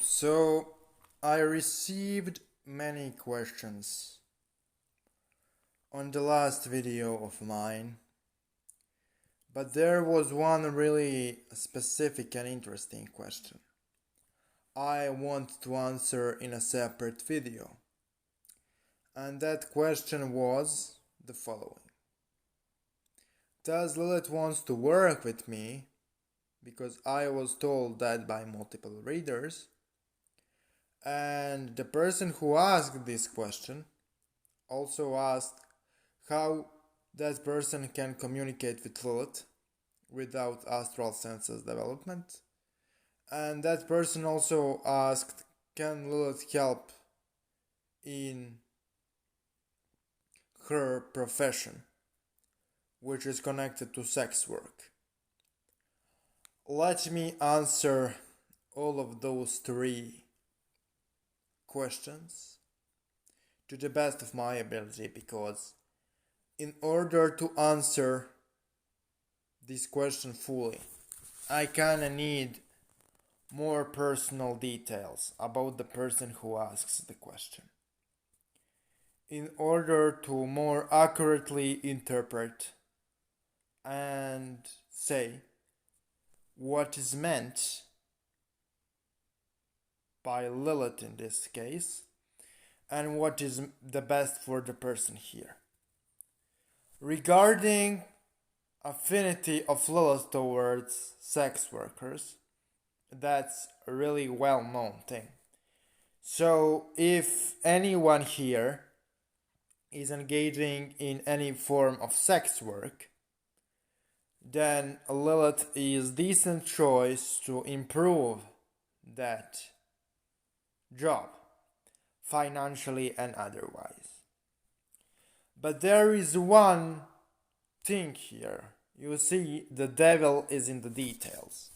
So I received many questions on the last video of mine, but there was one really specific and interesting question I want to answer in a separate video. And that question was the following. Does Lilith wants to work with me? Because I was told that by multiple readers. And the person who asked this question also asked how that person can communicate with Lilith without astral senses development. And that person also asked, can Lilith help in her profession, which is connected to sex work? Let me answer all of those three questions to the best of my ability, because in order to answer this question fully, I kinda need more personal details about the person who asks the question, in order to more accurately interpret and say what is meant by Lilith in this case, and what is the best for the person here. Regarding affinity of Lilith towards sex workers, that's a really well-known thing. So if anyone here is engaging in any form of sex work, then Lilith is a decent choice to improve that job, financially and otherwise. But there is one thing here. You see, the devil is in the details.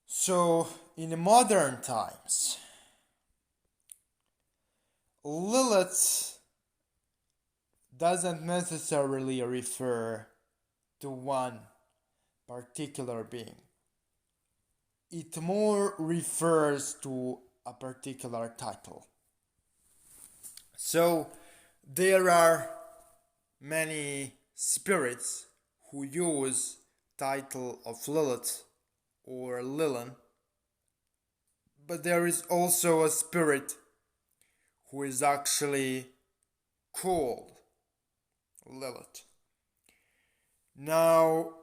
So, in modern times, Lilith doesn't necessarily refer to one particular being. It more refers to a particular title. So there are many spirits who use title of Lilith or Lilin, but there is also a spirit who is actually called Lilith. Now,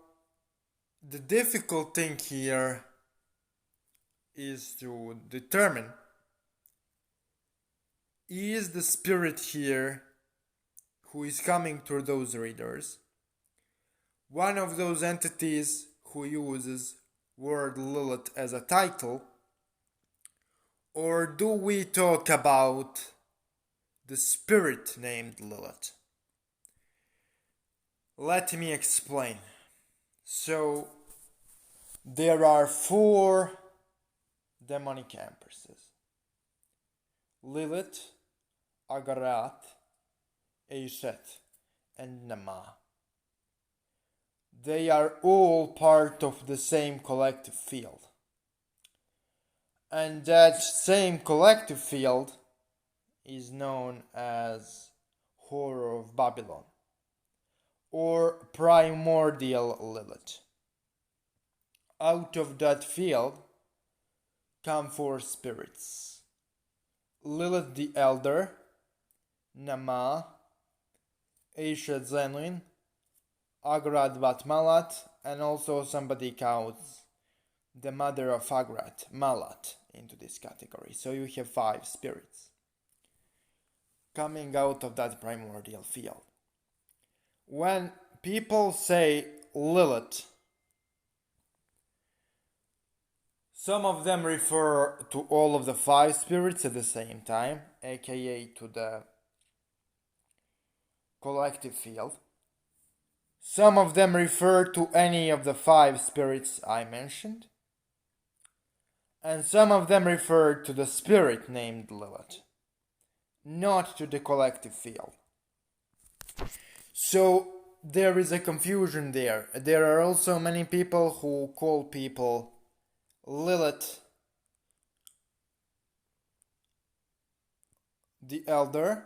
the difficult thing here is to determine, is the spirit here who is coming through those readers one of those entities who uses word Lilith as a title, or do we talk about the spirit named Lilith? Let me explain. So there are 4 demonic empresses: Lilith, Agarat, Aishet, and Nama. They are all part of the same collective field. And that same collective field is known as Horror of Babylon, or Primordial Lilith. Out of that field come 4 spirits: Lilith the Elder, Nama, Aishet Zenwin, Agrat Bat Malat, and also somebody counts the mother of Agrat, Malat, into this category. So you have 5 spirits coming out of that primordial field. When people say Lilith, some of them refer to all of the 5 spirits at the same time, aka to the collective field. Some of them refer to any of the 5 spirits I mentioned. And some of them refer to the spirit named Lilith, not to the collective field. So there is a confusion there. There are also many people who call people Lilith the elder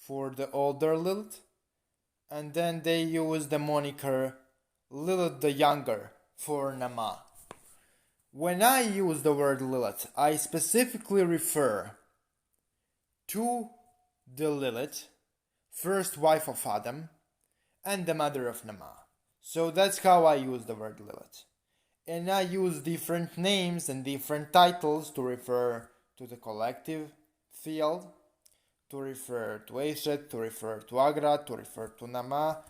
for the older Lilith, and then they use the moniker Lilith the younger for Nama. When I use the word Lilith, I specifically refer to the Lilith, first wife of Adam, and the mother of Nama. So that's how I use the word Lilith. And I use different names and different titles to refer to the collective field, to refer to Eshet, to refer to Agra, to refer to Nama.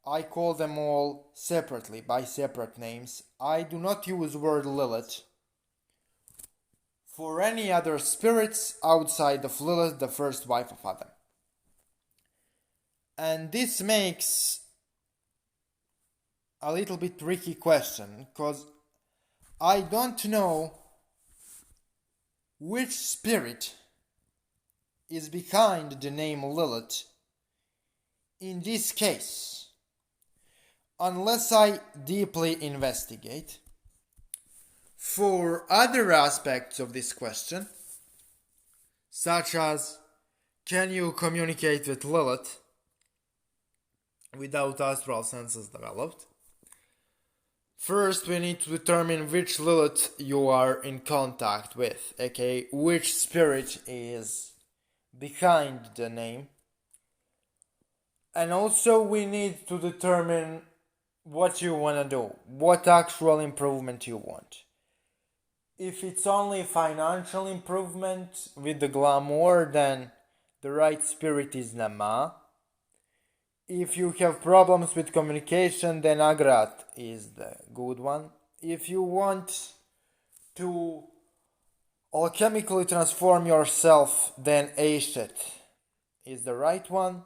I call them all separately, by separate names. I do not use word Lilith for any other spirits outside of Lilith, the first wife of Adam. And this makes a little bit tricky question, because I don't know which spirit is behind the name Lilith in this case, unless I deeply investigate. For other aspects of this question, such as can you communicate with Lilith without astral senses developed? First, we need to determine which Lilith you are in contact with, aka which spirit is behind the name. And also we need to determine what you want to do, what actual improvement you want. If it's only financial improvement with the glamour, then the right spirit is Nama. If you have problems with communication, then Agrat is the good one. If you want to alchemically transform yourself, then Eshet is the right one.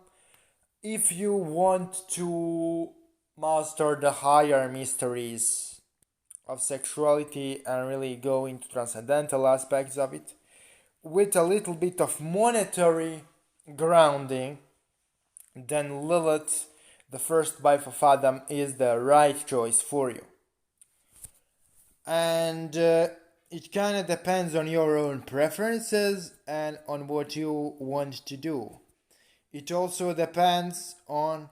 If you want to master the higher mysteries of sexuality and really go into transcendental aspects of it, with a little bit of monetary grounding, then Lilith, the first wife of Adam, is the right choice for you. And it kind of depends on your own preferences and on what you want to do. It also depends on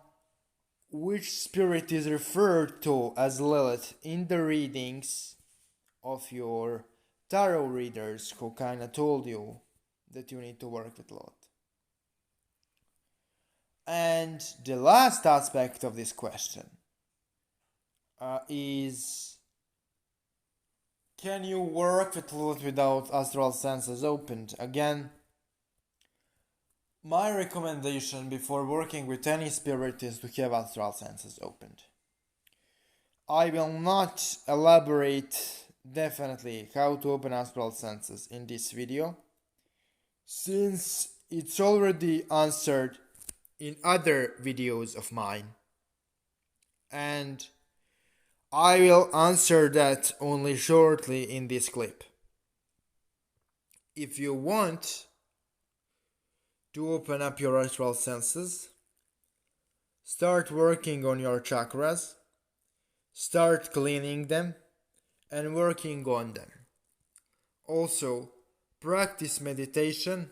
which spirit is referred to as Lilith in the readings of your tarot readers, who kind of told you that you need to work with Lilith. And the last aspect of this question is, can you work with Lilith without astral senses opened? Again, my recommendation before working with any spirit is to have astral senses opened. I will not elaborate definitely how to open astral senses in this video, since it's already answered in other videos of mine, and I will answer that only shortly in this clip. If you want to open up your astral senses, start working on your chakras, start cleaning them and working on them. Also, practice meditation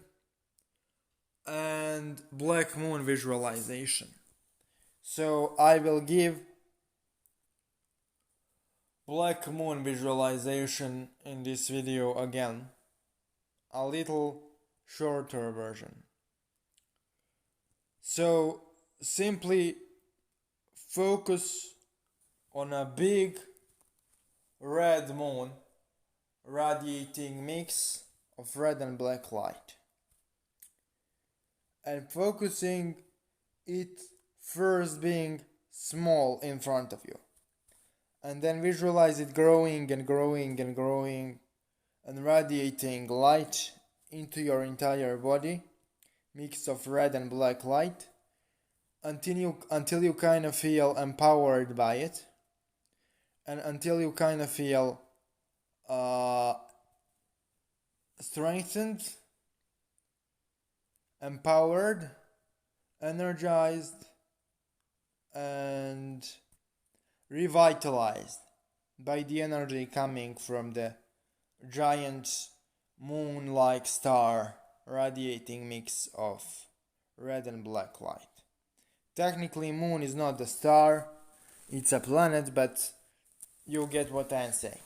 and black moon visualization. So I will give black moon visualization in this video again, a little shorter version. So simply focus on a big red moon radiating mix of red and black light, and focusing it first being small in front of you, and then visualize it growing and growing and growing and radiating light into your entire body, mix of red and black light, until you kind of feel empowered by it, and until you kind of feel strengthened, empowered, energized, and revitalized by the energy coming from the giant moon-like star radiating mix of red and black light. Technically, moon is not a star, it's a planet, but you get what I'm saying.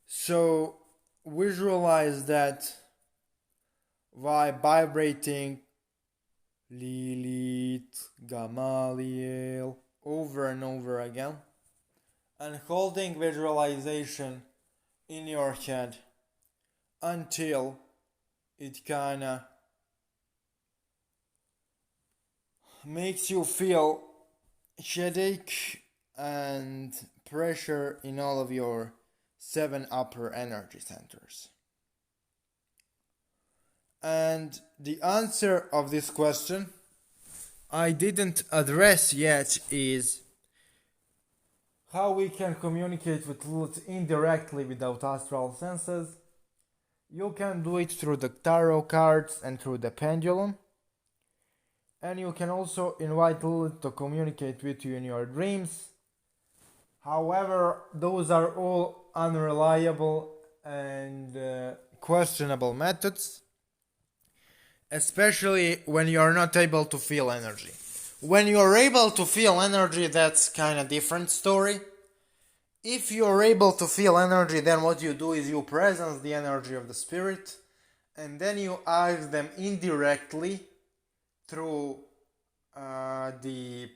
So visualize that by vibrating Lilith, Gamaliel over and over again, and holding visualization in your head until it kinda makes you feel headache and pressure in all of your 7 upper energy centers. And the answer of this question I didn't address yet is how we can communicate with Lilith indirectly without astral senses. You can do it through the tarot cards and through the pendulum. And you can also invite Lilith to communicate with you in your dreams. However, those are all unreliable and questionable methods, especially when you are not able to feel energy. When you are able to feel energy, that's kind of different story. If you are able to feel energy, then what you do is you presence the energy of the spirit, and then you ask them indirectly through the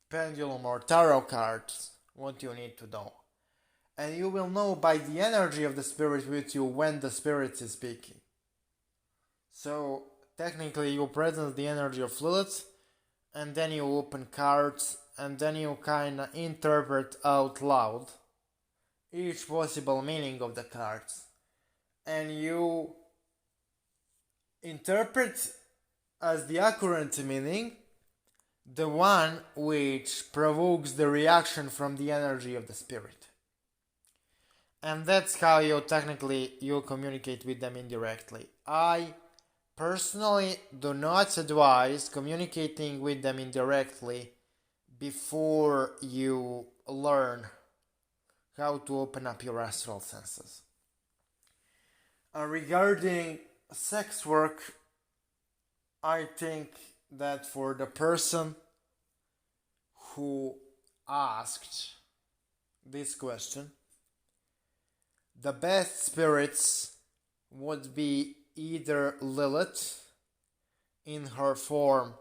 pendulum or tarot cards what you need to know. And you will know by the energy of the spirit with you when the spirit is speaking. So technically you presence the energy of Lilith, and then you open cards, and then you kinda interpret out loud each possible meaning of the cards. And you interpret as the accurate meaning the one which provokes the reaction from the energy of the spirit. And that's how you communicate with them indirectly. I personally do not advise communicating with them indirectly before you learn how to open up your astral senses. Regarding sex work, I think that for the person who asked this question, the best spirits would be either Lilith in her form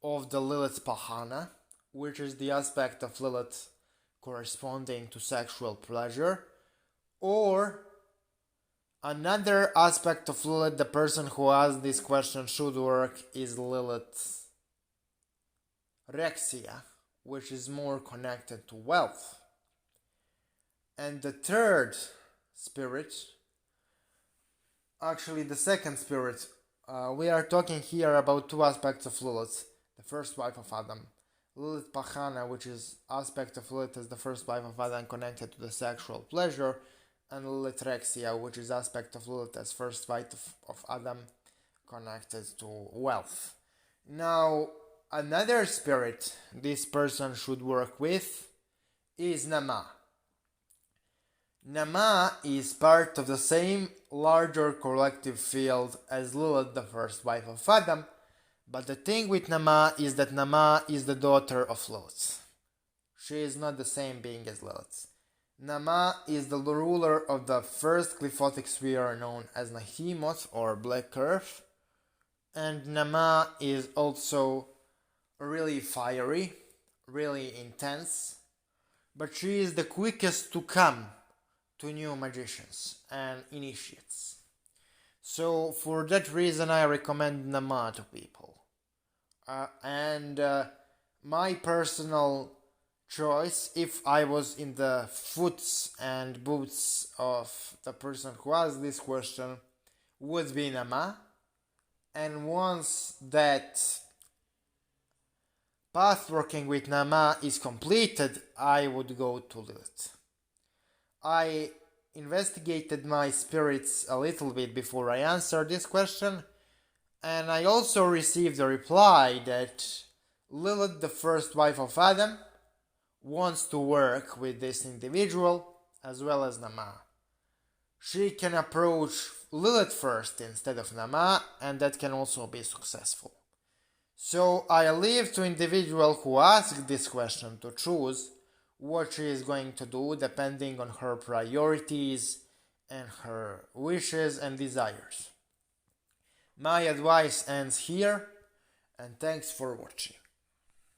of the Lilith-Pahana, which is the aspect of Lilith corresponding to sexual pleasure, or another aspect of Lilith the person who asked this question should work is Lilith-Rexia, which is more connected to wealth. And the third spirit, actually the second spirit, we are talking here about 2 aspects of Lilith, the first wife of Adam. Lilith-Pahana, which is aspect of Lilith as the first wife of Adam connected to the sexual pleasure, and Lilith-Rexia, which is aspect of Lilith as first wife of Adam connected to wealth. Now, another spirit this person should work with is Nama. Nama is part of the same larger collective field as Lilith, the first wife of Adam, but the thing with Nama is that Nama is the daughter of Lilith. She is not the same being as Lilith. Nama is the ruler of the first glyphotic sphere known as Nahimoth or Black Earth, and Nama is also really fiery, really intense, but she is the quickest to come to new magicians and initiates. So for that reason I recommend Nama to people. My personal choice, if I was in the foots and boots of the person who asked this question, would be Nama. And once that path working with Nama is completed, I would go to Lilith. I investigated my spirits a little bit before I answered this question, and I also received a reply that Lilith, the first wife of Adam, wants to work with this individual as well as Nama. she can approach Lilith first instead of Nama, and that can also be successful. So I leave to individual who ask this question to choose what she is going to do depending on her priorities and her wishes and desires. My advice ends here, and thanks for watching.